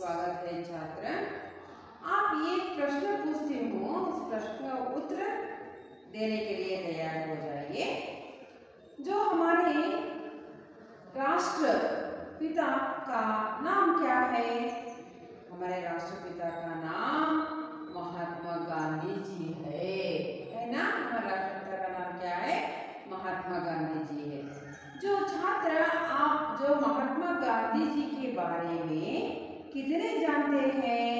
स्वागत है छात्र। आप ये प्रश्न पूछते हो, उस प्रश्न का उत्तर देने के लिए तैयार हो जाइए। जो हमारे राष्ट्रपिता का नाम क्या है? हमारे राष्ट्रपिता का नाम महात्मा गांधी जी है ना। हमारे राष्ट्रपिता का नाम क्या है? महात्मा गांधी जी है। जो छात्र आप जो महात्मा गांधी जी के बारे में कितने जानते हैं?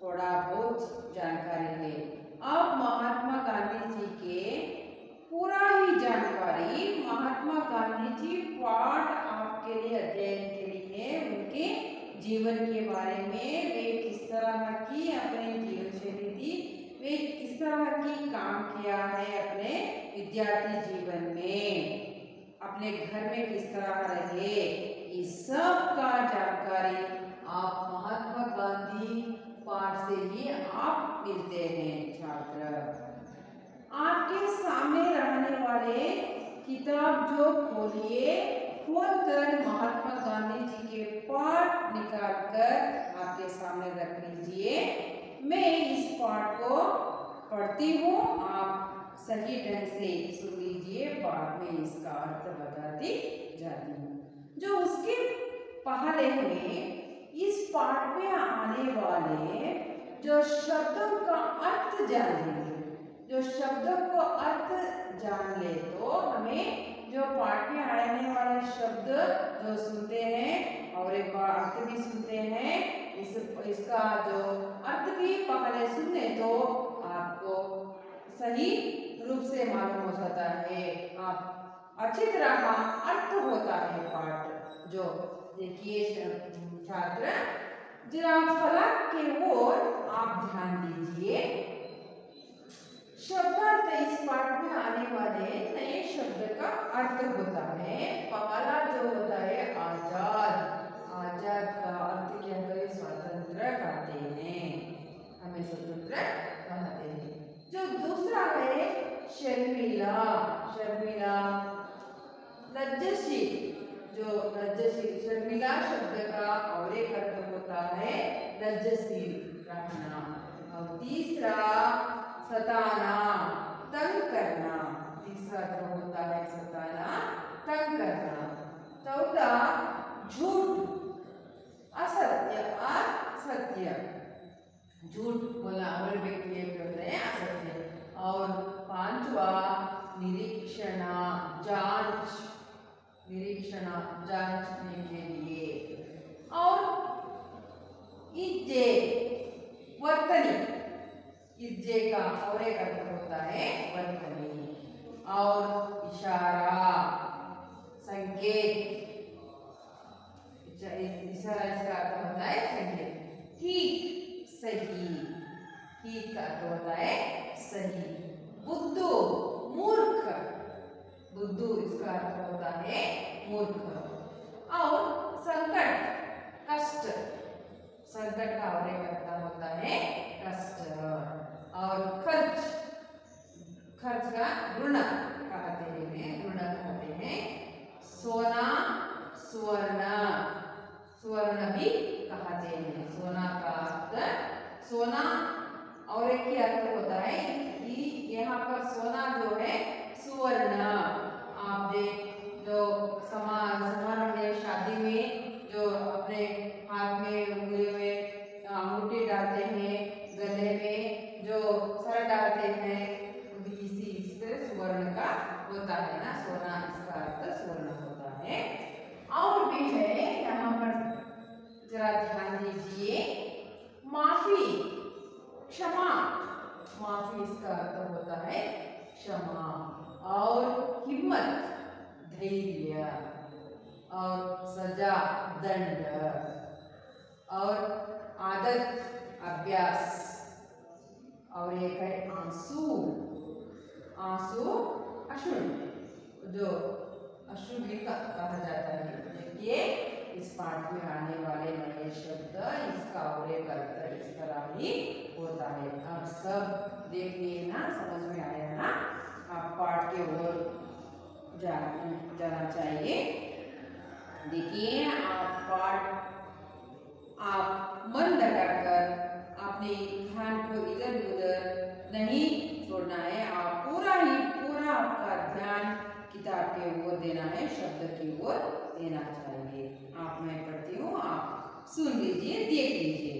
थोड़ा बहुत जानकारी है। अब महात्मा गांधी जी के पूरा ही जानकारी महात्मा गांधी जी पाठ आपके लिए अध्ययन के लिए उनके जीवन के बारे में, वे किस तरह की अपने जीवन शैली थी, वे किस तरह की काम किया है अपने विद्यार्थी जीवन में, अपने घर में किस तरह रहे, इस सब का जानकारी आप महात्मा गांधी पाठ से ही आप मिलते हैं छात्र। आपके सामने रहने वाले किताब जो खोलिए, खोलकर महात्मा गांधी जी के पाठ निकालकर आपके सामने रख लीजिए। मैं इस पाठ को पढ़ती हूँ, आप सही ढंग से सुन लीजिए, बाद में इसका अर्थ बताती जाती हूँ। जो उसके पहले में इस पाठ में आने वाले जो शब्दों का अर्थ जान लेंगे। जो शब्दों को अर्थ जान ले तो हमें जो पाठ में आने वाले शब्द जो सुनते हैं और एक बार अर्थ भी सुनते हैं, इसका जो अर्थ भी पहले सुने तो आपको सही रूप से मालूम हो जाता है, आप अच्छी तरह का अर्थ होता है पाठ। जो देखिए छात्र, जरा फलक के ओर आप ध्यान दीजिए। शब्दार्थ इस पाठ में आने वाले नए शब्द का अर्थ होता है। पहला जो होता है आजाद। आजाद का अर्थ क्या है? स्वतंत्र कहते हैं, हमें स्वतंत्र कहते हैं। जो दूसरा है शर्मिला। शर्मिला लज्जशील। जो लज्जशील, शर्मिला शब्द का और एक अर्थ होता है लज्जशील रहना। और तीसरा सताना, तंग करना। तीसरा अर्थ होता है सताना, तंग करना। चौथा झूठ, असत्य, असत्य, झूठ बोला और व्यक्ति होते हैं असत्य। और पांचवा निरीक्षण, जांच, निरीक्षण जांचने के लिए। और इज्जे, वर्तनी। इज्जे का और एक अर्थ होता है वर्तनी। और इशारा, संकेत। इशारा इसका अर्थ होता है संकेत। ठीक, सही। ठीक का अर्थ होता है सही। बुद्धू, मूर्ख। बुद्धू इसका अर्थ होता है मूर्ख। और संकट, कष्ट। संकट का और एक अर्थ होता है कष्ट। और खर्च, खर्च का ऋण कहते हैं, ऋण कहते हैं। सोना, सुवर्ण, सुवर्ण भी कहते हैं। सोना का अर्थ, सोना और एक ही अर्थ होता है कि यहाँ पर सोना जो है सुवर्ण। आप देख जो समारोह में, शादी में जो अपने हाथ में, उंगली में अंगूठी डालते हैं, गले में जो सर डालते हैं, इसी इससे सुवर्ण का होता है ना, सोना इसका अर्थ सुवर्ण होता है। और भी है यहाँ पर, जरा ध्यान दीजिए। माफी, क्षमा। माफी इसका अर्थ होता है क्षमा। और हिम्मत, धैर्य। और सजा, दंड। और आदत, अभ्यास। और एक है आंसू। आंसू अशुभ, जो अशुभ भी कहा जाता है। देखिए इस पाठ में आने वाले नए शब्द, इसका और एक अर्थ इस तरह ही होता है। आप सब देखिए ना, समझ में आया ना? आप पाठ के ओर जाना चाहिए। देखिए आप पाठ आप मन लगाकर अपने ध्यान को इधर उधर नहीं छोड़ना है। आप पूरा आपका ध्यान किताब के ओर देना है, शब्द की ओर देना चाहिए। आप मैं पढ़ती हूँ, आप सुन लीजिए, देख लीजिए।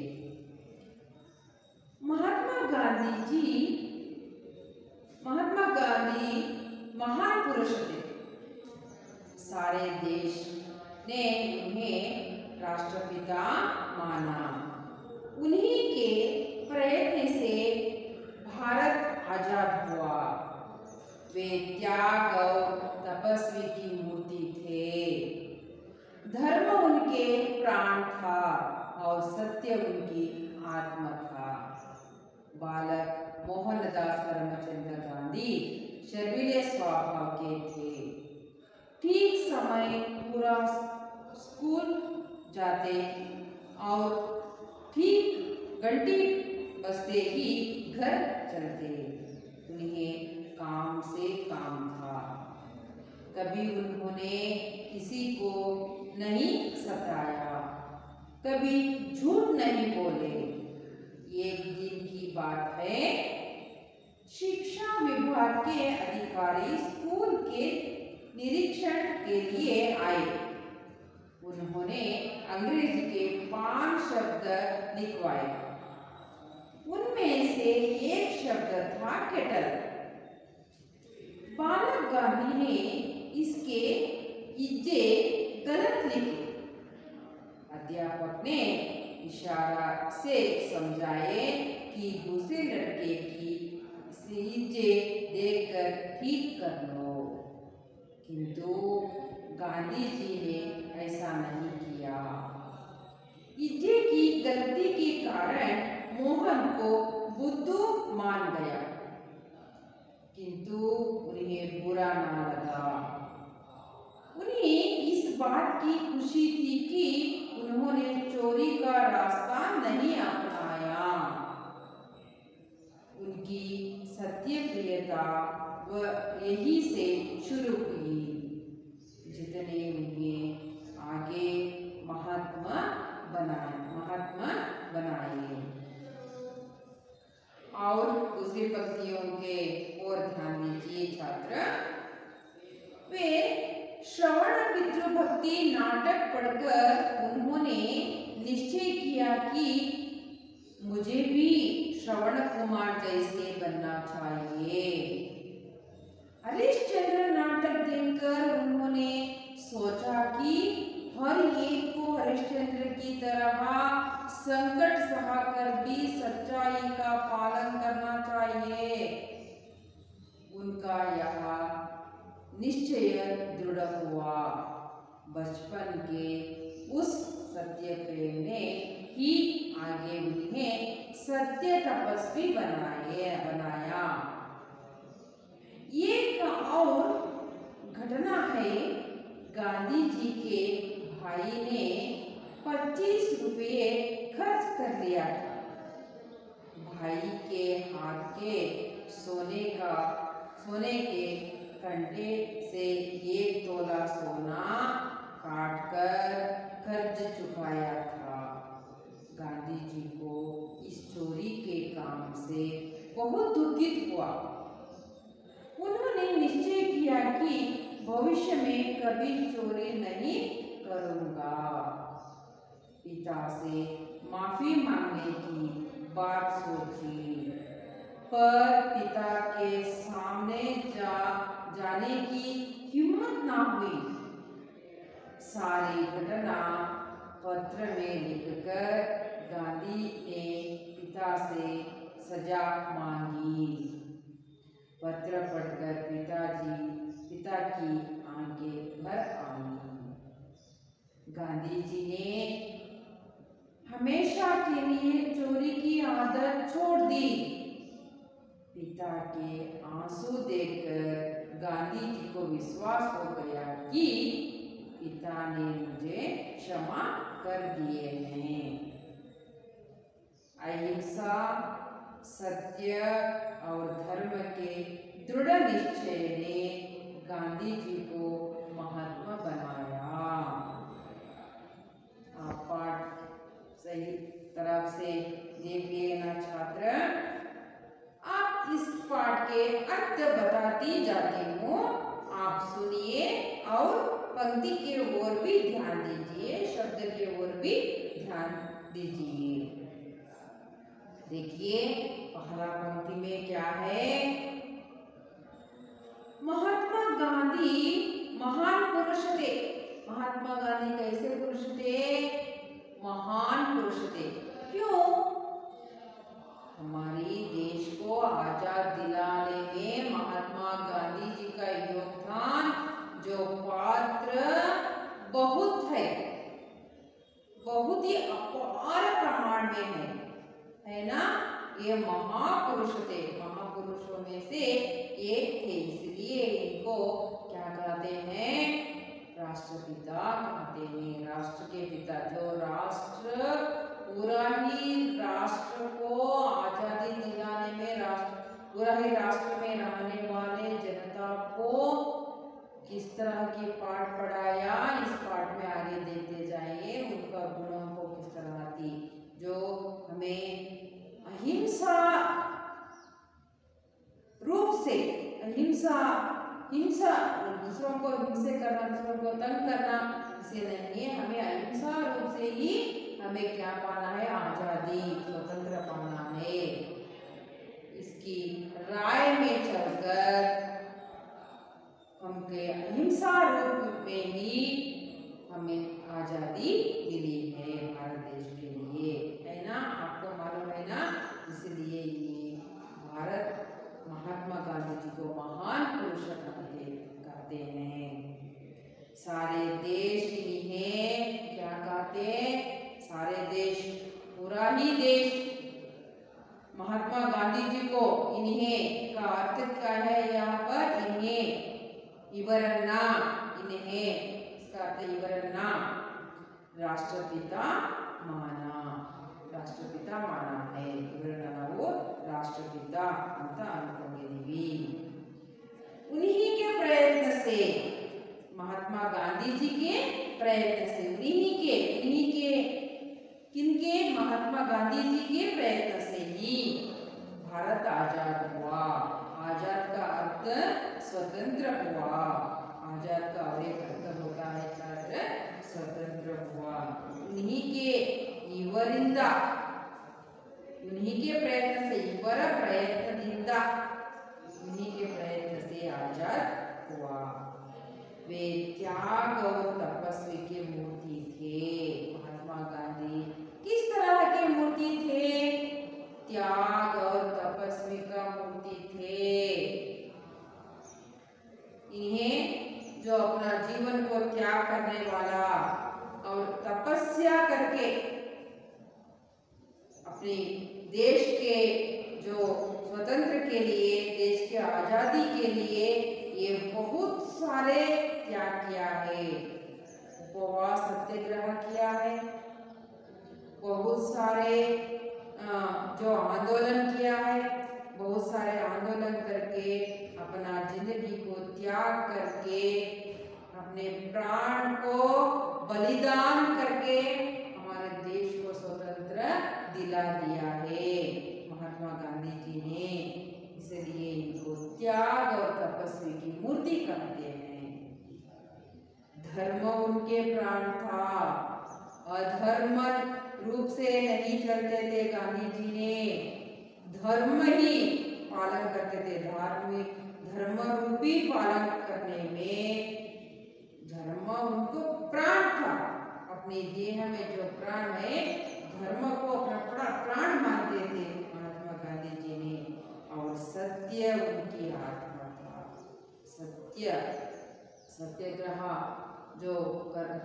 महात्मा गांधी महान पुरुष थे। सारे देश ने उन्हें राष्ट्रपिता माना। उन्हीं के प्रयत्न से भारत आजाद हुआ। वे त्याग और तपस्वी की मूर्ति थे। धर्म उनके प्राण था और सत्य उनकी आत्मा था। बालक मोहनदास करमचंद गांधी शर्मीले स्वभाव के थे। ठीक समय पूरा स्कूल जाते और ठीक घंटी बजते ही घर चलते। उन्हें काम से काम था। कभी उन्होंने किसी को नहीं सताया, कभी झूठ नहीं बोले। एक दिन की बात है, शिक्षा विभाग के अधिकारी स्कूल के निरीक्षण के लिए आए। उन्होंने अंग्रेजी के 5 शब्द लिखवाए। उनमें से एक शब्द था केटल। बालक गांधी ने इसके इज्जे गलत लिखे। अध्यापक ने इशारा से समझाए कि दूसरे लड़के की इज्जे देखकर ठीक कर लो, किंतु गांधी जी ने ऐसा नहीं किया। इज्जे की गलती के कारण मोहन को बुद्धू मान गया, किंतु उन्हें बुरा ना लगा। उन्हें इस बात की खुशी थी कि उन्होंने चोरी का रास्ता नहीं अपनाया। उनकी सत्यप्रियता यही से शुरू हुई, जितने उन्हें आगे महात्मा बनाए। और दूसरी पंक्तियों के ओर ध्यान दीजिए छात्र। वे श्रवण पितृभक्ति नाटक पढ़कर उन्होंने निश्चय किया कि मुझे भी श्रवण कुमार जैसे बनना चाहिए। हरिश्चंद्र नाटक देखकर उन्होंने सोचा कि हर एक को हरिश्चंद्र की तरह संकट सहकर भी सच्चाई का पालन करना चाहिए। उनका यह निश्चय दृढ़ हुआ। बचपन के उस सत्य प्रेम ने ही आगे उन्हें सत्य तपस्वी बनाया। एक और घटना है, गांधी जी के भाई ने 25 रुपये खर्च कर लिया था। भाई के हाथ के सोने के कंटे से 1 तोला सोना काटकर कर्ज चुकाया था। गांधी जी को इस चोरी के काम से बहुत दुखित हुआ। उन्होंने निश्चय किया कि भविष्य में कभी चोरी नहीं करूंगा। पिता से माफी मांगने की बात सोची, पर पिता के सामने जाने की हिम्मत ना हुई। सारी घटना पत्र में लिखकर गांधी ने पिता से सजा मांगी। पत्र पढ़कर पिता की आंखें भर आई। गांधी जी ने हमेशा के लिए चोरी की आदत छोड़ दी। पिता के आंसू देखकर गांधी जी को विश्वास हो गया कि पिता ने मुझे क्षमा कर दिए हैं। अहिंसा, सत्य और धर्म के दृढ़ निश्चय ने गांधी जी को महात्मा बनाया। आप पाठ सही बताती जाती हूँ, आप सुनिए और पंक्ति के ओर भी ध्यान दीजिए, शब्द के ओर भी ध्यान दीजिए। देखिए पहला पंक्ति में क्या है, महात्मा गांधी महान पुरुष थे। महात्मा गांधी कैसे पुरुष थे? महान पुरुष थे। क्यों? हमारी देश को आजाद दिलाने में महात्मा गांधी जी का योगदान जो पात्र बहुत है, बहुत ही अपार प्रमाण में है ना। ये महापुरुष थे, महापुरुषों में से एक थे, इसलिए इनको क्या कहते हैं? राष्ट्रपिता कहते हैं। राष्ट्र के पिता, जो राष्ट्र पूरा ही राष्ट्र को आजादी दिलाने में पूरा ही राष्ट्र में रहने वाले जनता को किस तरह की पाठ पढ़ाया, इस पाठ में आगे देखते जाइए। उनका गुणों को किस तरह थी, जो हमें अहिंसा रूप से, हिंसा दूसरों को हिंसे करना, दूसरों को तंग करना, इसे नहीं है। हमें अहिंसा रूप से ही हमें क्या पाना है? आजादी, स्वतंत्र पाना है। इसकी राय में चलकर हमके अहिंसा रूप में ही हमें आजादी मिली है भारत देश के लिए, है ना। आपको मालूम है ना, इसलिए ये भारत महात्मा गांधी जी को महान पुरुष कहते हैं। सारे देश इन्हें क्या कहते हैं? सारे देश, पूरा ही देश महात्मा गांधी जी को, इन्हें का अर्थ क्या है यहाँ पर? इन्हें, इवरन्ना, इन्हें, इसका अर्थ इवरन्ना, राष्ट्रपिता माना, राष्ट्रपिता माना है। इवरन्ना वो राष्ट्रपिता अंत अनुभवी। उन्हीं के प्रयत्न से, महात्मा गांधी जी के प्रयत्न से, उन्हीं के किनके? महात्मा गांधी जी के प्रयत्न से ही भारत आजाद हुआ। आजाद का अर्थ स्वतंत्र हुआ। आजाद का एक अर्थ होता है छात्र, स्वतंत्र हुआ। उन्हीं के इवरिंदा, उन्हीं के प्रयत्न से, इवर प्रयत्नदिंदा, उन्हीं के प्रयत्न से आजाद हुआ। वे त्याग और तपस्वी के मूर्ति थे। महात्मा गांधी किस तरह के मूर्ति थे? त्याग और तपस्वी का मूर्ति थे। इन्हें जो अपना जीवन को त्याग करने वाला और तपस्या करके अपने देश के जो स्वतंत्र के लिए, देश के आजादी के लिए ये बहुत सारे त्याग किया है। उपवास सत्याग्रह किया है, बहुत सारे जो आंदोलन किया है, बहुत सारे आंदोलन करके अपना जिंदगी को त्याग करके, अपने प्राण को बलिदान करके हमारे देश को स्वतंत्र दिला दिया है महात्मा गांधी जी ने। इसलिए इनको त्याग और तपस्वी की मूर्ति कहते हैं। धर्म उनके प्राण था, अधर्म रूप से नहीं चलते थे। गांधी जी ने धर्म ही पालन करते थे। धार्मिक धर्म रूपी पालन करने में, धर्म उनको प्राण था। अपने देह में जो प्राण है, धर्म को अपना प्राण मानते थे महात्मा गांधी जी ने। और सत्य उनकी आत्मा था। सत्याग्रह जो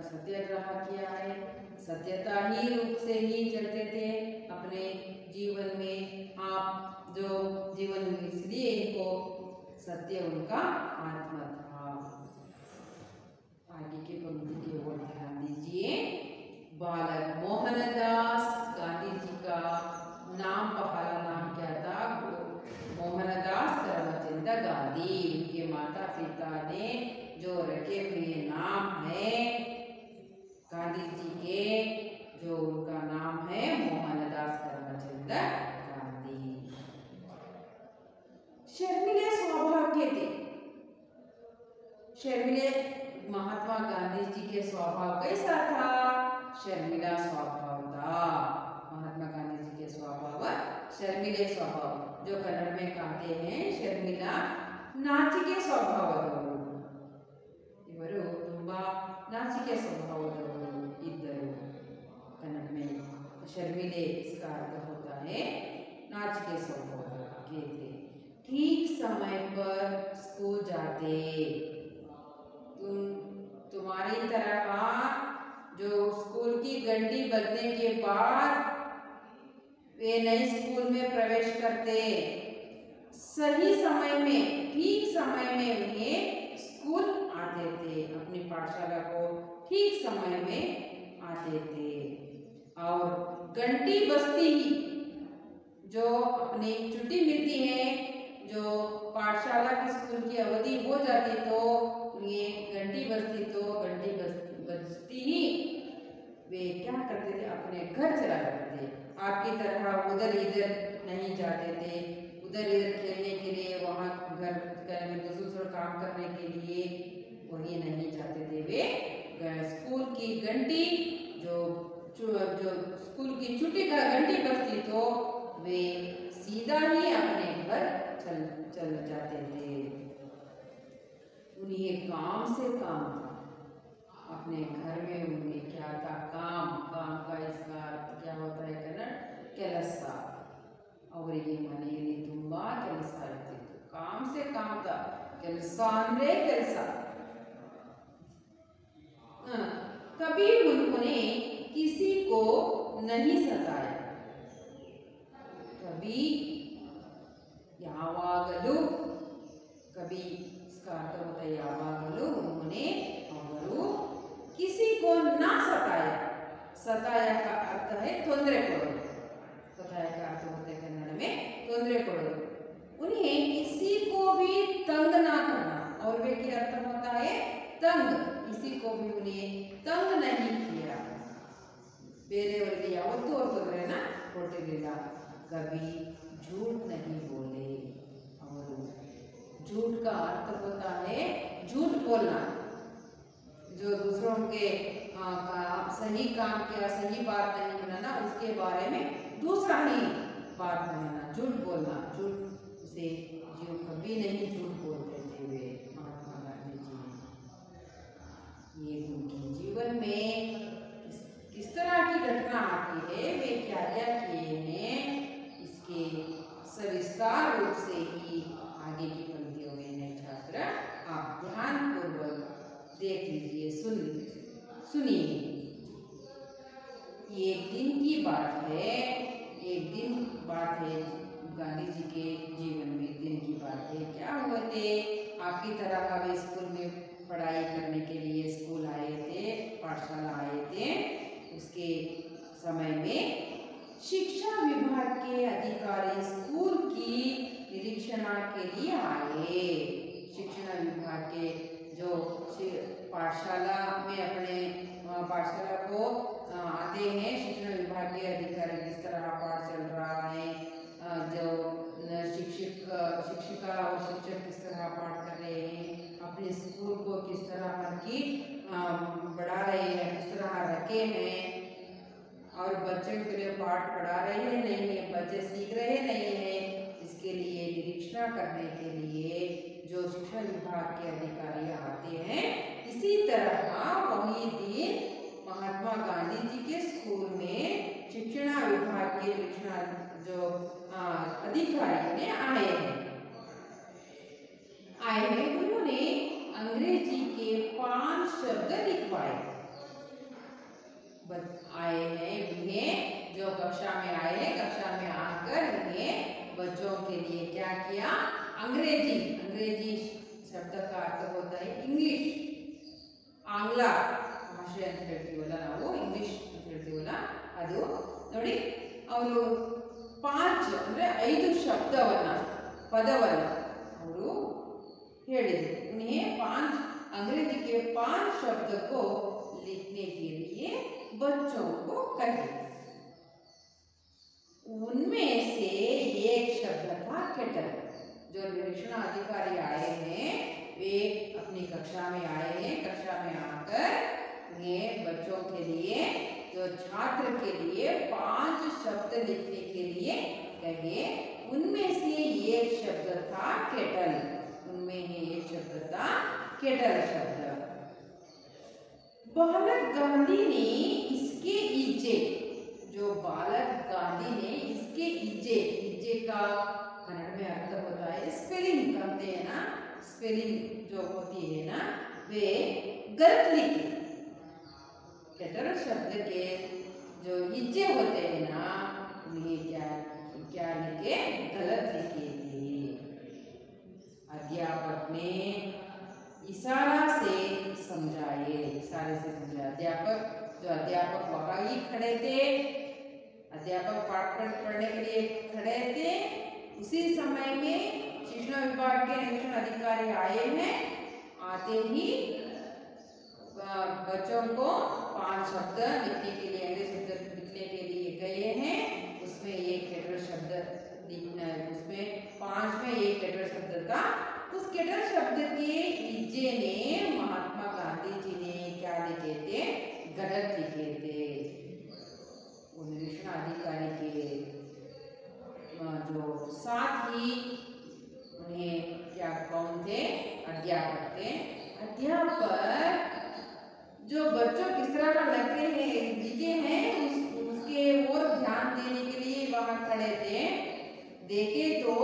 सत्याग्रह किया है, सत्यता ही रूप से ही चलते थे अपने जीवन में। आप जो जीवन में, इसलिए इनको सत्य उनका आत्मा था। आगे के पंक्ति की ओर ध्यान दीजिए। बालक मोहनदास गांधी जी का नाम, पहला नाम क्या था? मोहनदास करमचंद गांधी। उनके माता पिता ने जो रखे हुए नाम है गांधी जी के, जो उनका नाम है मोहनदास करमचंद गांधी। शर्मिले स्वभाव के थे। जी के स्वभाव कैसा था? शर्मिला स्वभाव था। महात्मा गांधी जी के स्वभाव शर्मिले स्वभाव, जो कन्नड़ में कहते हैं शर्मिला नाचिके स्वभावदವರು, इವರು ತುಂಬಾ नाचिके स्वभावदವರು इद्ದರು। कन्नड़ में शर्मिले इसका अर्थ होता है नाचिके स्वभाव के थे। ठीक समय पर स्कूल जाते, तुम्हारी तरह जो स्कूल की घंटी बजने के बाद वे नए स्कूल में प्रवेश करते, सही समय में ठीक समय में उन्हें स्कूल आते थे, अपनी पाठशाला को ठीक समय में आते थे। और घंटी बजती ही जो अपनी छुट्टी मिलती है, जो पाठशाला की स्कूल की अवधि हो जाती तो ये घंटी बजती, तो घंटी बजती ही वे क्या करते थे? अपने घर चला जाते थे। आपकी तरह उधर इधर नहीं जाते थे, उधर इधर खेलने के लिए, वहाँ घर में दूसरा काम करने के लिए वही नहीं जाते थे। वे स्कूल की घंटी जो स्कूल की छुट्टी का घंटी बजती तो वे सीधा ही अपने घर चल जाते थे। उन्हें काम से काम था, अपने घर में उन्हें क्या था? काम का इसका क्या होता है कन्नड़? ಕೆಲಸ। ಅವರಿಗೆ ಮನೆಯಲ್ಲಿ ತುಂಬಾ ಕೆಲಸ ಇರ್ತಿತ್ತು, काम से काम था, ಕೆಲಸ ಅಂದ್ರೆ ಕೆಲಸ। कभी उन्होंने किसी को नहीं सताया, कभी ಯಾವಾಗಲೂ, कभी इसका अर्थ होता है ಯಾವಾಗಲೂ उन्होंने किसी को ना सताया। सताया का अर्थ है ತೊಂದರೆ ಕೊಡೋದು, सताया का अर्थ होता है कन्नड़ में ತೊಂದರೆ ಕೊಡೋದು। उन्हें किसी को भी तंग ना करना, और वे क्या अर्थ होता है? तंग, किसी को भी उन्हें तंग नहीं किया, ಬೇರೆಯವರಿಗೆ ಯಾವತ್ತೂ ಅವರು ತೊಂದರೆನ ಕೊಟ್ಟಿರಲಿಲ್ಲ। कभी झूठ नहीं बोले, और झूठ का अर्थ होता है झूठ बोलना, जो दूसरों के सही काम किया, सही बात नहीं बनाना, उसके बारे में दूसरा ही बात बनाना, झूठ बोलना। झूठ से जो कभी नहीं झूठ बोलते थे वे महात्मा गांधी जी। ये उनके जीवन में किस तरह की घटना आती है, वे क्या क्या किए हैं, इसके सविस्तार रूप से ही आगे की पंक्तियों में नए छात्र आप ध्यानपूर्वक देख लीजिए, सुनिए। एक दिन की बात है, एक दिन बात है गांधी जी के जीवन में, एक दिन की बात है। क्या हुए थे? आपकी तरह वे स्कूल में पढ़ाई करने के लिए स्कूल आए थे, पाठशाला आए थे। उसके समय में शिक्षा विभाग के अधिकारी स्कूल की निरीक्षण के लिए आए। शिक्षा विभाग के जो पाठशाला में अपने पाठशाला को आते हैं, शिक्षा विभाग के अधिकारी किस तरह पाठ चल रहा है, जो शिक्षिका और शिक्षक किस तरह पाठ कर रहे हैं, अपने स्कूल को किस तरह की बढ़ा रहे हैं, किस तरह रखे हैं, और बच्चों के लिए पाठ पढ़ा रहे हैं नहीं है, बच्चे सीख रहे नहीं है, इसके लिए निरीक्षण करने के लिए जो शिक्षा विभाग के अधिकारी आते हैं, इसी तरह वही दिन महात्मा गांधी जी के स्कूल में शिक्षा विभाग के निरीक्षण जो अधिकारी ने आए हैं, उन्होंने अंग्रेजी के 5 शब्द लिखवाए। आए हैं उन्हें, जो कक्षा में आए हैं, कक्षा में आकर उन्हें बच्चों के लिए क्या किया? अंग्रेजी शब्द का अर्थ होता है इंग्लिश, आंग्ल ಭಾಷೆ ಅಂತ ಹೇಳ್ತೀವಲ್ಲ ನಾವು, ಇಂಗ್ಲಿಷ್ ಅಂತ ಹೇಳ್ತೀವಲ್ಲ ಅದು ನೋಡಿ। ಅವರು 5 ಅಂದ್ರೆ 5 ಪದವನ್ನ ಅವರು ಹೇಳಿದರು। उन्हें 5 अंग्रेजी के 5 शब्द को लिखने के लिए बच्चों को कहे। उनमें से एक शब्द था केटल। जो निरीक्षण अधिकारी आए हैं वे अपनी कक्षा में आए हैं, कक्षा में आकर जो छात्र के लिए 5 शब्द लिखने के लिए कहे। उनमें से एक शब्द था केटल। उनमें ही एक शब्द था केटल शब्द। बालक गांधी ने इसके इज्जे, जो बालक गांधी ने इसके इज्जे का कन्नड़ में अर्थ होता है स्पेलिंग करते हैं ना, स्पेलिंग जो होती है ना वे गलत लिखे। केटल शब्द के जो इज्जे होते हैं ना उन्हें क्या लिखे, गलत लिखे थे। अध्यापक ने इशारा से समझाए, इशारे से समझाया। अध्यापक वहां ही खड़े थे, अध्यापक पाठ पढ़ने के लिए खड़े थे। उसी समय में शिक्षा विभाग के निरीक्षण अधिकारी आए हैं। आते ही बच्चों को 5 शब्द लिखने के लिए, अंग्रेजी शब्द लिखने के लिए गए हैं। उसमें एक केटल शब्द लिखना है, उसमें 5 में एक केटल शब्द था। उस केटल शब्द के इज्जे ने महात्मा गांधी जी ने क्या लिखे थे, गलत लिखे थे। निरीक्षण अधिकारी के जो साथ ही उन्हें क्या कौन थे, अध्यापक थे। अध्यापक जो बच्चों किस तरह का लिखे हैं उसके ओर ध्यान देने के लिए वहां खड़े थे। देखे तो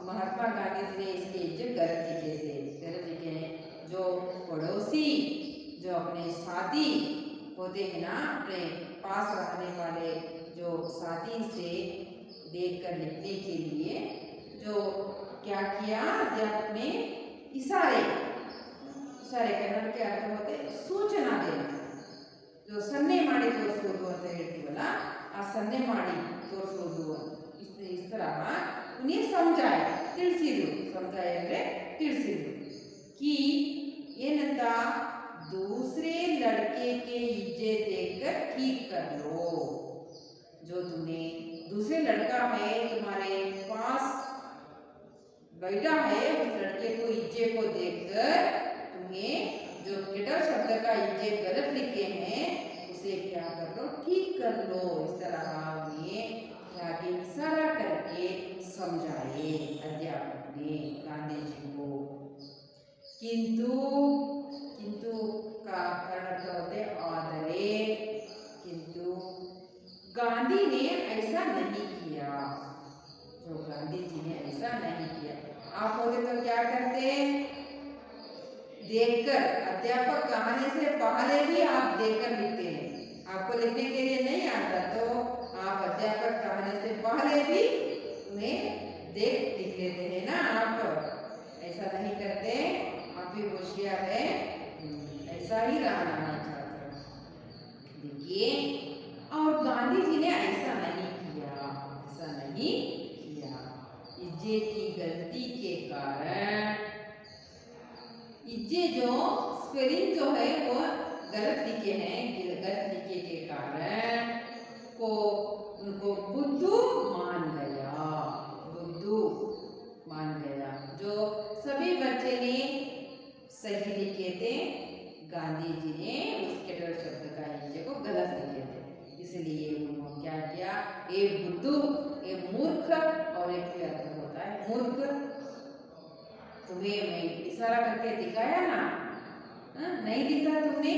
महात्मा गांधी जी ने इसके इज्जे गलत लिखे थे, गलत लिखे हैं। जो पड़ोसी, जो अपने साथी होते हैं ना, अपने पास रहने वाले जो साथी से देखकर लिखने के लिए जो क्या किया, अध्यापक ने इशारे कन्नड़ के अर्थ होते सूचना देना। जो सन्ने माड़ी तोरिसुವುದು ಅಂತ ಹೇಳ್ತೀವಲ್ಲ, ಆ ಸನ್ನೆ ಮಾಡಿ ತೋರಿಸುವುದು, इस तरह उन्हें समझाया, ತಿಳಿಸಿದ್ರು। समझाया ಅಂದ್ರೆ ತಿಳಿಸಿದ್ರು कि ಏನಂತ, दूसरे लड़के के इज्जे देखकर ठीक कर लो। जो तुम्हें दूसरे लड़का है तुम्हारे पास बैठा है, उस लड़के को इज्जे को देखकर तुम्हें जो केटल शब्द का इज्जे गलत लिखे हैं उसे क्या कर लो, ठीक कर लो। इस तरह उन्हें आगे इशारा करके समझाए अध्यापक ने गांधी जी को। किंतु का अर्थ होते आदरे, किंतु गांधी ने ऐसा नहीं किया। जो गांधी जी ने ऐसा नहीं किया। आप होते तो क्या करते, देखकर, अध्यापक कहने से पहले भी आप देखकर लिखते हैं। आपको लिखने के लिए नहीं आता तो आप अध्यापक कहने से पहले भी उन्हें देख लिख लेते हैं ना। आप ऐसा नहीं करते, आप भी होशियार है, ऐसा ही रहना चाहते। देखिए, और गांधी जी ने ऐसा नहीं किया, ऐसा नहीं किया। इज्जे की गलती के कारण, इज्जे जो स्पेलिंग जो है वो गलत लिखे हैं, गलत लिखे के कारण को उनको बुद्धू मान गया, बुद्धू मान गया। जो सभी बच्चे ने सही लिखे थे, गांधी जी ने उस केटल शब्द का इज्जे को गलत लिखे थे। इसलिए उन्होंने क्या किया, एक बुद्धू, एक मूर्ख, और एक भी अर्थ होता है मूर्ख। तुम्हें मैं इशारा करके दिखाया ना, नहीं दिखा तुमने,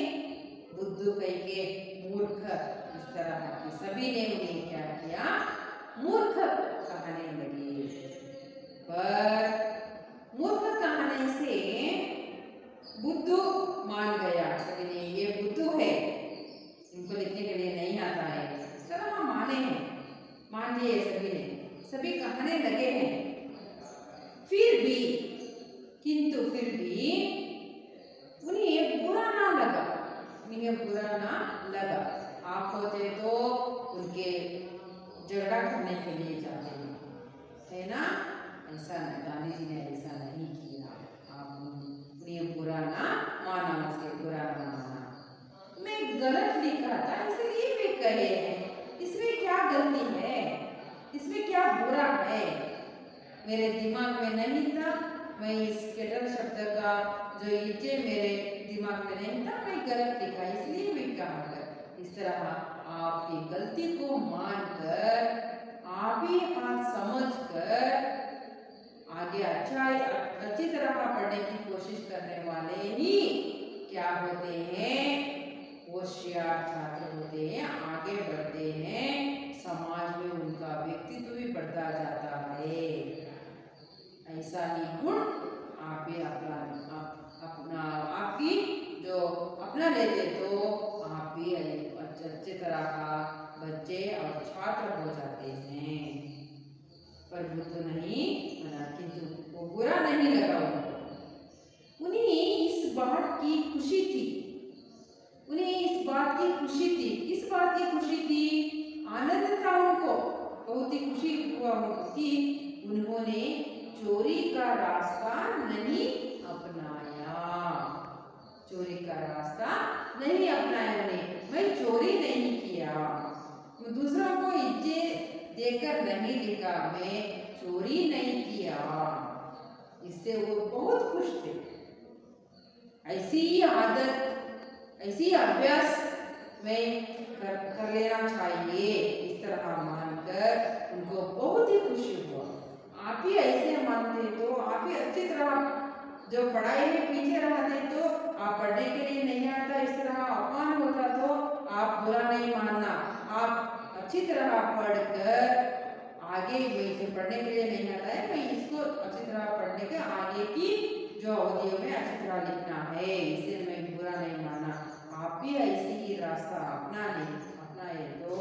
बुद्धू कह के मूर्ख। इस तरह की सभी ने उन्हें क्या किया, मूर्ख कहने लगे। पर मूर्ख कहने से बुद्धू मान गया सभी ने, ये बुद्धू है, इनको लिखने के लिए नहीं आता है। इस तरह हम माने हैं, मान लिए सभी ने, सभी कहने लगे हैं। फिर भी, किंतु फिर भी उन्हें बुरा ना लगा, उन्हें बुरा ना लगा। आप होते तो उनके झगड़ा करने के लिए जाते हैं, है ना। ऐसा गांधी जी ने ऐसा नहीं किया। आप उन्हें बुरा ना माना, उसके बुरा ना माना। मैं गलत लिखा था इसलिए वे कहे हैं, इसमें क्या गलती है, इसमें क्या बुरा है। मेरे दिमाग में नहीं था, मैं इस केटल शब्द का जो इज्जे मेरे दिमाग में नहीं था, मैं गलत लिखा इसलिए मैं कहा कर। इस तरह आपकी गलती को मानकर आप ही हाथ समझकर आगे अच्छी तरह पढ़ने की कोशिश करने वाले ही क्या होते हैं, होशियार छात्र होते हैं, आगे बढ़ते हैं, समाज में उनका व्यक्तित्व भी बढ़ता जाता है। ऐसा ही गुण आप भी आपकी जो अपना लेते तो आप भी अच्छे तरह का बच्चे और छात्र हो जाते हैं। प्रभु तो नहीं बना, किंतु वो बुरा नहीं लगा उनको। उन्हें इस बात की खुशी थी, उन्हें इस बात की खुशी थी। किस बात की खुशी थी? आनंद था उनको, बहुत ही खुशी हुआ उनको कि उन्होंने चोरी का रास्ता नहीं अपनाया। चोरी का रास्ता नहीं अपनाया उन्हें, मैं चोरी नहीं किया, दूसरों को इज्जत देकर नहीं लिखा, मैं चोरी नहीं किया। इससे वो बहुत खुश थे। ऐसी आदत, ऐसी अभ्यास में कर लेना चाहिए, इस तरह मानकर उनको बहुत ही खुशी हुआ। आप ही ऐसे मानते तो आप ही अच्छी तरह जो पढ़ाई में पीछे रहते तो आप पढ़ने के लिए नहीं आता, इस तरह अपमान होता तो आप बुरा नहीं मानना, आप अच्छी तरह पढ़कर आगे वैसे पढ़ने के लिए नहीं आता है, मैं इसको अच्छी तरह पढ़ने के आगे की जो अवधियों में अच्छी तरह लिखना है, इसे मैं बुरा नहीं माना। आप भी ऐसी ही रास्ता अपनाए तो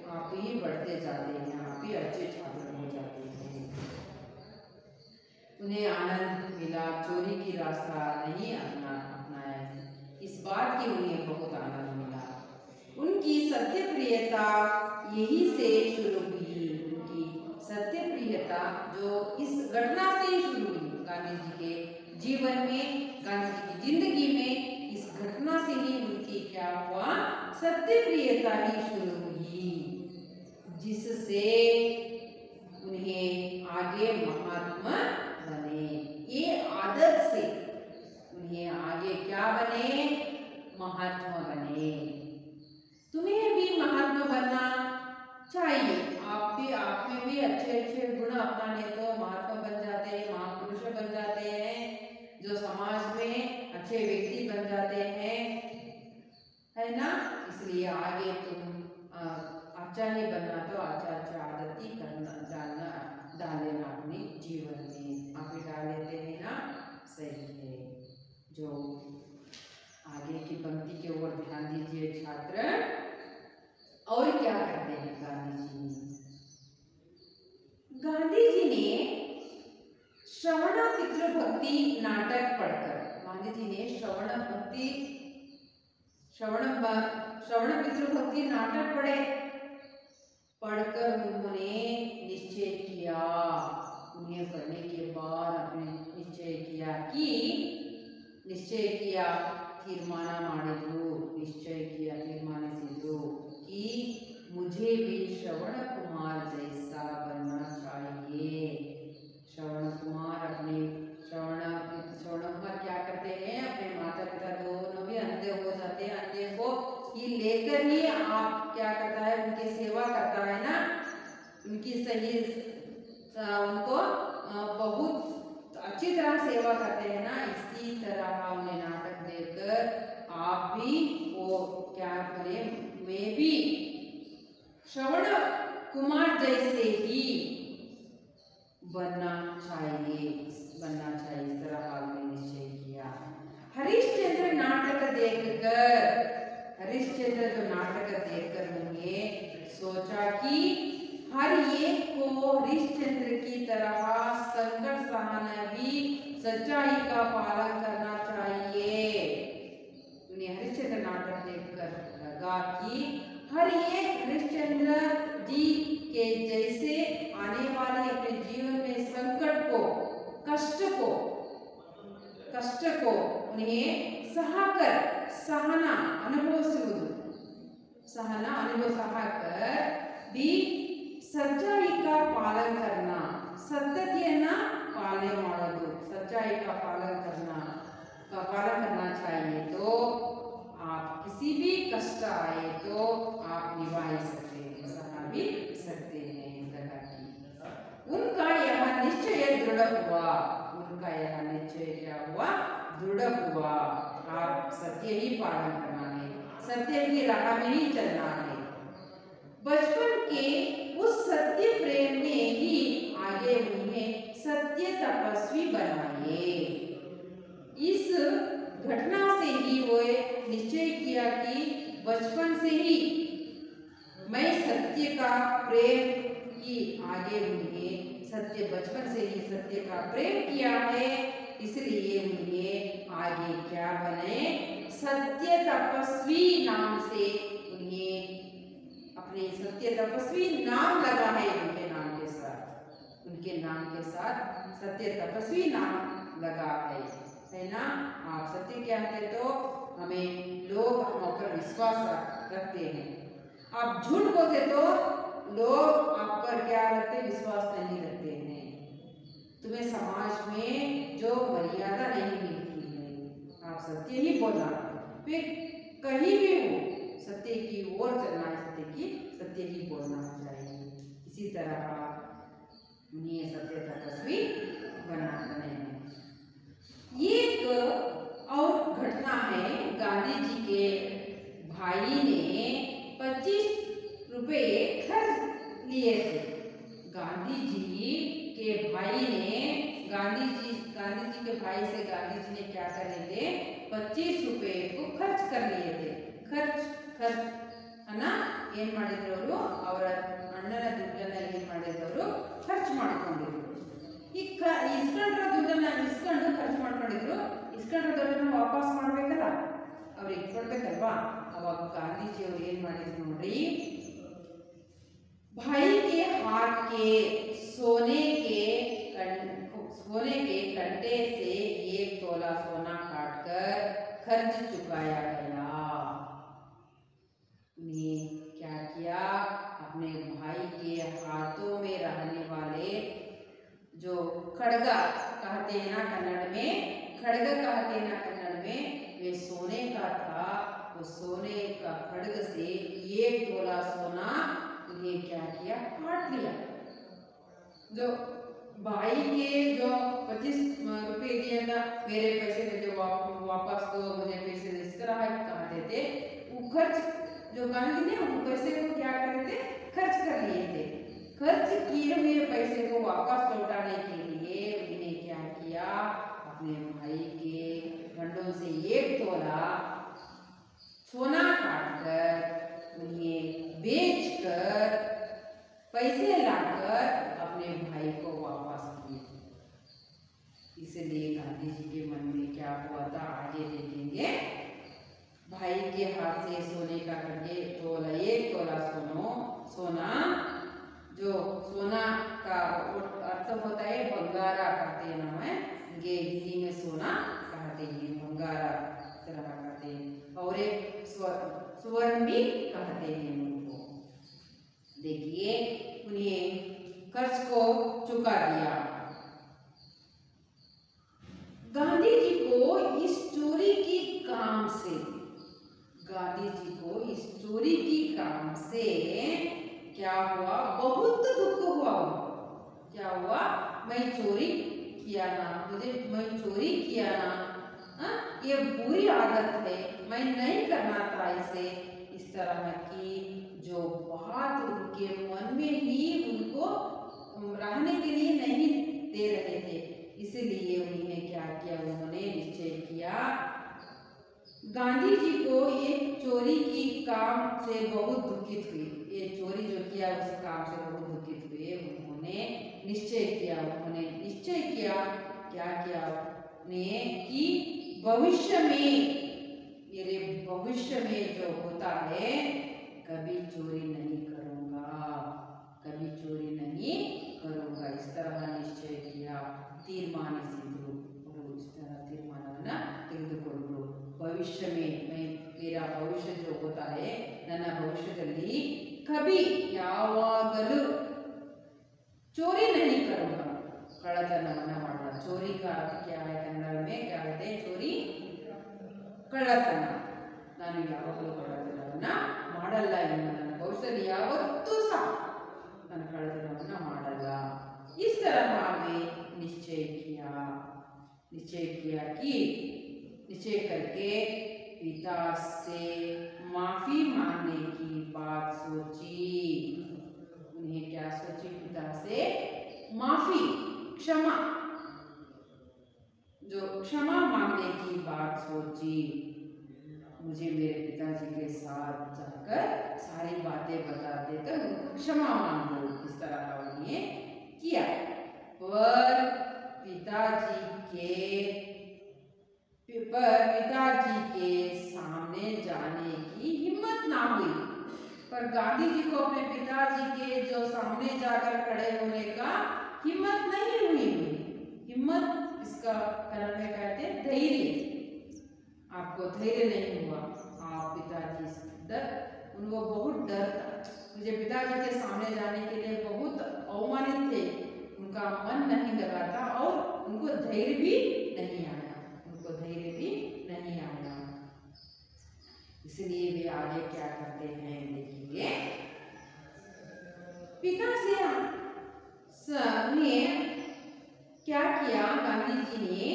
आप ही बढ़ते जाते हैं, आप ही अच्छे छात्र हो जाते हैं। उन्हें आनंद मिला, चोरी की रास्ता नहीं अपनाया, इस बात की उन्हें बहुत आनंद मिला। उनकी सत्य प्रियता यही से शुरू हुई। उनकी सत्य प्रियता जो इस घटना से शुरू हुई, गांधी जी के जीवन में, गांधी जी की जिंदगी में इस घटना से ही उनकी क्या हुआ, सत्य प्रियता ही शुरू हुई, जिससे उन्हें आगे महात्मा बने। ये आदत से उन्हें आगे क्या बने, महात्मा बने। तुम्हें भी महात्मा बनना चाहिए। आप में भी अच्छे अच्छे गुण अपनाने तो महात्मा बन जाते हैं, महापुरुष बन जाते हैं, जो समाज में अच्छे व्यक्ति बन जाते हैं, है ना। इसलिए आगे तुम अच्छा ही बनना तो अच्छा आदत ही डाल लेना अपने जीवन में। आप ही डाल लेते हैं ना, सही है। जो आगे की पंक्ति के ओर ध्यान दीजिए छात्र। और क्या करते हैं गांधी जी ने श्रवण पितृभक्ति नाटक पढ़कर, गांधी जी ने श्रवण पितृभक्ति नाटक पढ़कर उन्होंने निश्चय किया, उन्हें पढ़ने के बाद अपने निश्चय किया तीर्माना ಮಾಡಿದ್ರು, निश्चय किया तीर्मानिಸಿದ್ರು कि मुझे भी श्रवण कुमार जैसा बनना चाहिए। श्रवण कुमार क्या करते हैं, अपने माता पिता दोनों भी अंधे हो जाते हैं, अंधे को ही लेकर ही आप क्या करता है, उनकी सेवा करता है ना, उनकी सही उनको बहुत अच्छी तरह सेवा करते हैं ना। इसी तरह का उन्हें नाटक देखकर आप भी वो क्या करें, मैं भी श्रवण कुमार जैसे ही बनना चाहिए, इस तरह आपने निश्चय किया। हरिश्चंद्र जो नाटक देखकर उन्हें सोचा कि हर एक को हरिश्चंद्र की तरह संकट सहना भी सच्चाई का पालन करना चाहिए। उन्हें हरिश्चंद्र नाटक देखकर लगा कि हर एक हरिश्चंद्र जी के जैसे आने वाले अपने जीवन में संकट को, कष्ट को उन्हें सहना सहकर भी सच्चाई का पालन करना, सत्यತೆಯನ್ನ पालने ಮಾಡೋದು, सच्चाई का पालन करना चाहिए। तो परीक्षा आए तो आप निभा ही सकते हैं, सहा भी सकते हैं। उनका यह निश्चय दृढ़ हुआ, उनका यह निश्चय क्या हुआ, दृढ़ हुआ। आप सत्य ही पालन करना है, सत्य की राह में ही चलना है। बचपन के उस सत्य प्रेम ने ही आगे उन्हें सत्य तपस्वी बनाए। इस घटना से ही वो निश्चय किया कि बचपन से ही मैं सत्य का प्रेम की आगे उन्हें सत्य, बचपन से ही सत्य का प्रेम किया है, इसलिए उन्हें आगे क्या बने, सत्य तपस्वी नाम से उन्हें अपने सत्य तपस्वी नाम लगा है। उनके नाम के साथ, उनके नाम के साथ सत्य तपस्वी नाम लगा है ना। आप सत्य क्या है तो हमें लोग हम पर विश्वास रखते हैं, आप झूठ बोलते तो लोग आप पर क्या रखते, विश्वास नहीं रखते हैं। तुम्हें समाज में जो मर्यादा नहीं मिलती है, आप सत्य ही बोलना, फिर कहीं भी हो सत्य की ओर चलना है, सत्य ही बोलना चाहिए। इसी तरह उन्हें सत्य तपस्वी बनाते हैं। ये एक और घटना है, गांधी जी के भाई ने 25 रुपए खर्च लिए थे। गांधी जी के भाई ने गांधी जी के भाई से गांधी जी ने क्या करे थे, 25 रुपए को खर्च कर लिए थे। खर्च है ना, ಏನ್ ಮಾಡಿದ್ರು ಅವರು, ಅವರ ಅಣ್ಣನ ದುಡ್ಡನ್ನ ಏನ್ ಮಾಡಿದ್ರು, ಖರ್ಚು ಮಾಡ್ಕೊಂಡಿದ್ರು। ಇಸ್ಕೊಂಡ್ರ ದುಡ್ಡನ್ನ ಇಸ್ಕೊಂಡು ಖರ್ಚು ಮಾಡ್ಕೊಂಡಿದ್ರು, ಇಸ್ಕೊಂಡ್ರ ದುಡ್ಡನ್ನ ವಾಪಸ್ ಮಾಡ್ಬೇಕಲ್ಲ, ಅವ್ರಿಗೆ ಕೊಡ್ಬೇಕಲ್ವಾ। ಅವಾಗ ಗಾಂಧೀಜಿ ಅವರು ಏನ್ ಮಾಡಿದ್ರು ನೋಡ್ರಿ, भाई के हाथ के सोने के कंटे से 1 तोला सोना काटकर खर्च चुकाया गया। उन्हें क्या किया, अपने भाई के हाथों में रहने वाले जो खड़गा कहते हैं ना कन्नड़ में, खड़गा कहते हैं ना कन्नड़ में, वे सोने का था। वो सोने का खड़ग से 1 तोला सोना ये क्या किया, काट लिया। जो भाई के जो 25 रुपए दिए था, मेरे पैसे मुझे वापस दो, मुझे पैसे इस तरह कहते थे। वो खर्च जो गांधी ने उन पैसे को क्या करे थे, खर्च कर लिए थे। खर्च किए हुए पैसे को वापस लौटाने के लिए उन्हें क्या किया, अपने भाई के गंडों से 1 तोला सोना काटकर उन्हें बेचकर पैसे लाकर अपने भाई को वापस किए। इसलिए गांधी जी के मन में क्या हुआ था, आगे देखेंगे। भाई के हाथ से सोने का करके 1 तोला सोना, जो सोना का अर्थ होता है बंगारा कहते हैं ना, ये हिंदी में सोना कहते हैं, बंगारा तरह कहते हैं, और एक स्वर्ण भी कहते हैं उनको। देखिए उन्हें कर्ज को चुका दिया। गांधी जी को इस चोरी की काम से, गांधी जी को इस चोरी की काम से क्या हुआ, बहुत दुख हुआ। क्या हुआ, मैं चोरी किया ना, मैं चोरी किया ना, ये बुरी आदत है, मैं नहीं करना था इसे। इस तरह की जो बात उनके मन में ही उनको रहने के लिए नहीं दे रहे थे, इसलिए उन्हें क्या किया, उन्होंने निश्चय किया। गांधी जी को ये चोरी की काम से बहुत दुखित हुई, ये चोरी जो किया उस काम से बहुत दुखित हुए। उन्होंने निश्चय किया क्या किया ने कि भविष्य में, मेरे भविष्य में जो होता है, कभी चोरी नहीं करूंगा, कभी चोरी नहीं करूंगा। इस तरह निश्चय किया, ತೀರ್ಮಾನಿಸಿದ್ರು। इस तरह ತೀರ್ಮಾನವನ್ನ ತೆಗೆದುಕೊಂಡ್ರು। भविष्य में मैं, मेरा भविष्य जो होता है, ನನ್ನ ಭವಿಷ್ಯದಲ್ಲಿ कभी ಯಾವಾಗಲೂ चोरी नहीं करूंगा, ಕಳ್ಳತನವನ್ನ ಮಾಡಲ್ಲ। चोरी का अर्थ क्या है कन्नड़ में, क्या कहते हैं, चोरी कಳ್ಳतನ, ನಾನು ಯಾವಾಗಲೂ ಕಳ್ಳತನ ಕಳ್ಳತನವನ್ನ ಮಾಡಲ್ಲ ಎನ್ನುವ ನನ್ನ ಕೌಶಲ್ಯ ಯಾವತ್ತೂ ಸಹ ನಾನು ಕಳ್ಳತನವನ್ನ ಮಾಡಲ್ಲ. इस तरह हमें निश्चय किया कि निश्चय करके पिता से माफी मांगने की बात सोची। उन्हें क्या सोची? पिता से माफी, क्षमा, जो क्षमा मांगने की बात सोची। मुझे मेरे पिताजी के साथ जाकर सारी बातें बता देकर उनको क्षमा मांगो, इस तरह का उन्हें किया। पर पिताजी के सामने जाने की हिम्मत ना हुई। पर गांधी जी को अपने पिताजी के जो सामने जाकर खड़े होने का हिम्मत नहीं हुई। हिम्मत इसका कन्नड़ में कहते हैं धैर्य। आपको धैर्य नहीं हुआ। आप पिताजी से उनको बहुत डर था। मुझे पिताजी के सामने जाने के लिए बहुत अवमानित थे। उनका मन नहीं लगा था और उनको धैर्य भी नहीं आया। इसलिए वे आगे क्या करते हैं देखिए। पिता ने क्या किया? गांधी जी ने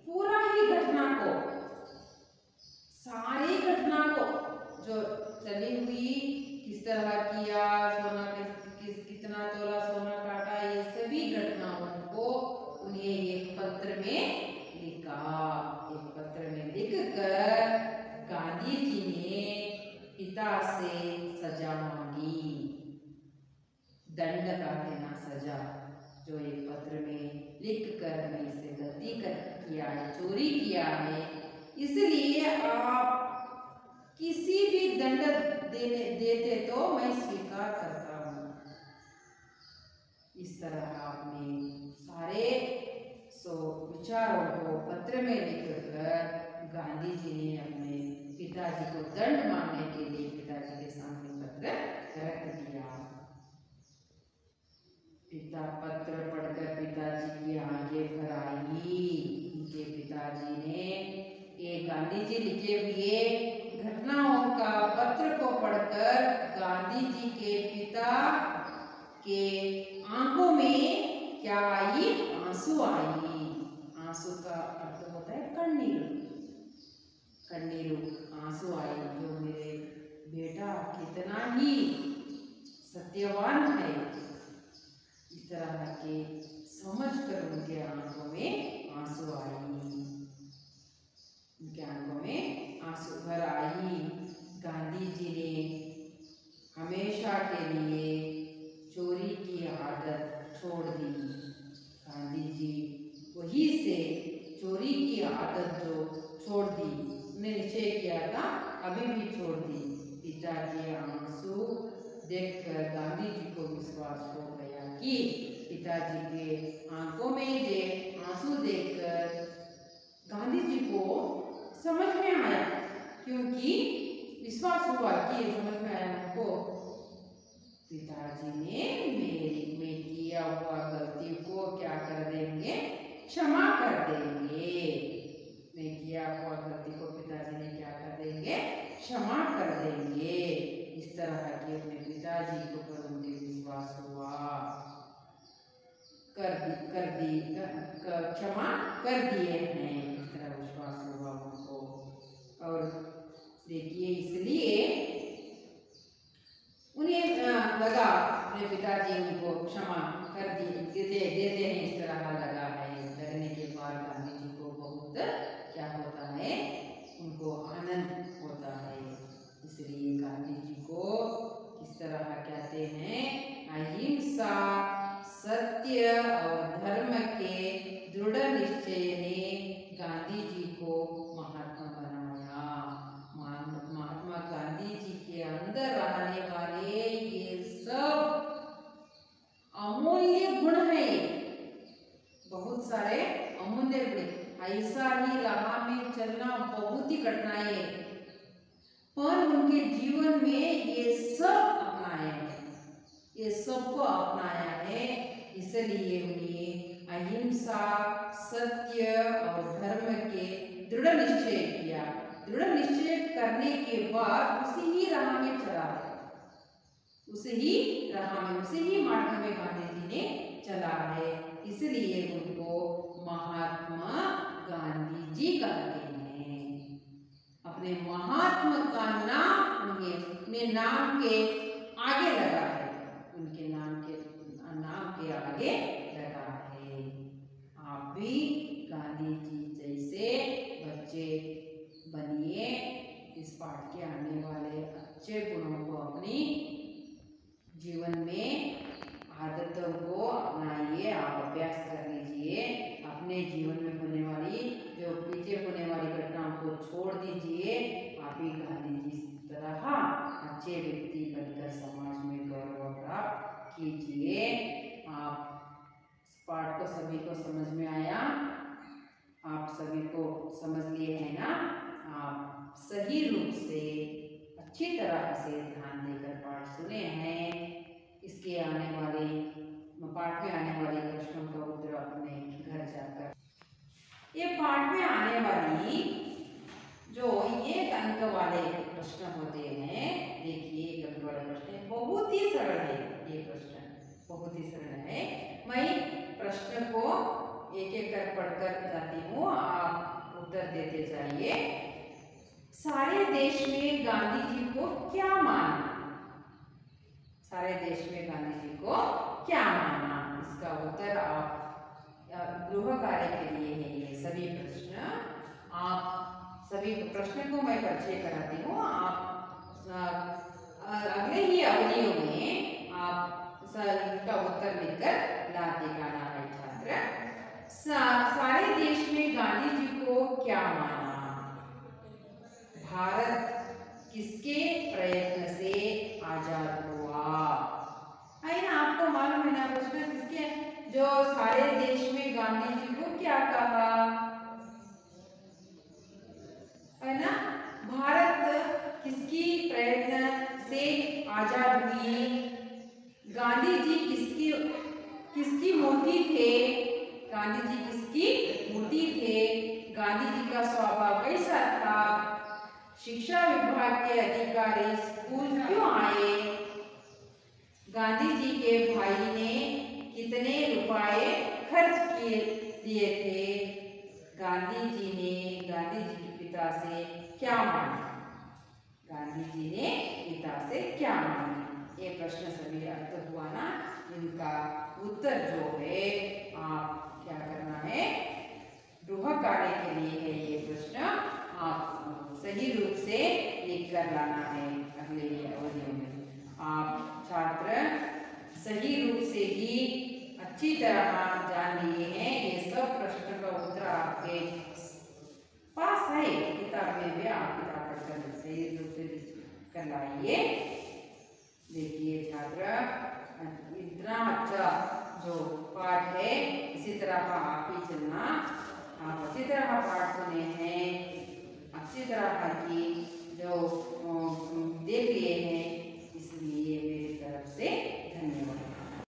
पूरा ही घटना को, सारी घटना को जो चली हुई, किस तरह किया, सोना कितना तोला सोना काटा, ये सभी घटनाओं को उन्हें एक पत्र में लिखा। एक पत्र में लिखकर गांधी जी ने पिता से सजा मांगी। दंड कहते ना, सजा, जो एक पत्र में लिखकर मैं इसे गलती किया है, चोरी किया है, इसलिए आप किसी भी दंड देते तो मैं स्वीकार करता हूँ। इस तरह आपने सारे विचारों को पत्र में लिखकर गांधी जी ने अपने पिताजी को दंड मांगने के लिए पिताजी के सामने पत्र रख दिया। पत्र पढ़कर पिताजी की आंखें भर आई। उनके पिताजी ने ये गांधी जी लिखे हुए घटनाओं का पत्र को पढ़कर गांधी जी के पिता के आंखों में क्या आई? आंसू आई। आंसू का अर्थ होता है कन्नीरू। आंसू आई। जो मेरे बेटा कितना ही सत्यवान है, इस तरह के समझकर उनके आंखों में आंसू आई। उनके आंखों में आंसू भर आई। गांधी जी ने हमेशा के लिए चोरी की आदत छोड़ दी। गांधी जी वही से चोरी की आदत जो छोड़ दी, उन्हें निश्चय किया था, अभी भी छोड़ दी। पिता के आंसू देखकर गांधी जी को विश्वास हो गया कि पिताजी के आंखों में जो आंसू देखकर गांधी जी को समझ में आया, क्योंकि विश्वास हुआ कि समझ में आया उनको, पिताजी ने मैं किया हुआ गलती को क्या कर देंगे? क्षमा कर देंगे। मैं किया हुआ गलती को पिताजी ने क्या कर देंगे? क्षमा कर देंगे। इस तरह के अपने पिताजी को पर उनके विश्वास हुआ, क्षमा कर दिए हैं, इस तरह विश्वास हुआ उनको। और देखिए, इसलिए उन्हें लगा अपने पिताजी उनको क्षमा कर देते हैं, इस तरह लगा है। लगने के बाद गांधी जी को बहुत क्या होता है? उनको आनंद होता है। इसलिए गांधी जी को किस तरह कहते हैं? अहिंसा, सत्य और धर्म के दृढ़ निश्चय ने गांधी जी को महात्मा बनाया। महात्मा गांधी जी के अंदर रहने वाले ये सब अमूल्य गुण है, बहुत सारे अमूल्य गुण। ऐसा ही राह में चलना बहुत ही कठिनाई है, पर उनके जीवन में ये सब अपनाया है, ये सबको अपनाया है। इसलिए उन्हें अहिंसा, सत्य और धर्म के दृढ़ निश्चय किया। दृढ़ निश्चय करने के बाद उसी ही राह में चला है, उसी ही राह में, उसी ही मार्ग में गांधी जी ने चला है, इसलिए उनको महात्मा गांधी जी कहते हैं। अपने महात्मा का नाम उनके नाम के आगे लगा है, उनके नाम के आगे लगा है। आप भी गांधी जी जैसे बच्चे बनिए, इस पाठ के आने वाले अच्छे गुणों को अपनी जीवन में आदतों को अपनाइए, आप अभ्यास कर लीजिए, अपने जीवन में होने वाली जो पीछे होने वाली घटनाओं को छोड़ दीजिए। आप ही गांधी जी की तरह अच्छे व्यक्ति बनकर समाज में गौरव प्राप्त कीजिए। आप पाठ को सभी को समझ में आया? आप सभी को समझ लिए हैं ना? आप सही रूप से अच्छी तरह से ध्यान देकर पाठ सुने हैं। इसके आने वाले पाठ में आने वाले प्रश्नों का उत्तर अपने घर जाकर, ये पाठ में आने वाली जो 1 अंक वाले प्रश्न होते हैं, देखिए 1 अंक वाला प्रश्न बहुत ही सरल है, ये प्रश्न बहुत ही सरल है। मैं प्रश्न को एक एक कर पढ़कर जाती हूँ, आप उत्तर देते जाइए। सारे देश में गांधी जी को क्या माना? सारे देश में गांधी जी को क्या माना? इसका उत्तर आप गृह कार्य के लिए है ये सभी प्रश्न। आप सभी प्रश्न को मैं परिचय कराती हूँ, आप अगले ही अवधियों में आप इसका उत्तर लिखकर ला दिखाना है छात्र। सारे देश में गांधी जी को क्या माना? भारत किसके प्रयत्न से आजाद हुआ? है ना, आपको मालूम है ना प्रश्न किसके, जो सारे देश में गांधी जी को क्या कहा है ना? भारत किसकी प्रयत्न से आजाद हुई? गांधी जी किसकी मूर्ति थे? गांधी जी किसकी मूर्ति थे? गांधी जी का स्वभाव कैसा था? शिक्षा विभाग के अधिकारी स्कूल क्यों आए? गांधी जी के भाई ने कितने रुपए खर्च किए थे? गांधी जी के पिता से क्या मांगा? गांधी जी ने पिता से क्या मांगा? ये प्रश्न सभी अर्थ हुआ ना? इनका उत्तर जो है आप क्या करना है, गृह कार्य के लिए है ये प्रश्न, आप सही रूप से लिख कर लाना है। अगले अवधियों में आप छात्र सही रूप से ही अच्छी तरह जान लिए हैं। ये सब प्रश्न का उत्तर आपके पास है, किताब में भी आप किताब पढ़कर सही रूप से कर लाइए। देखिए छात्र, इतना अच्छा जो पाठ है इसी तरह का आप ही चलना। आप अच्छी तरह पाठ सुने हैं, अच्छी तरह की जो देख लिए हैं,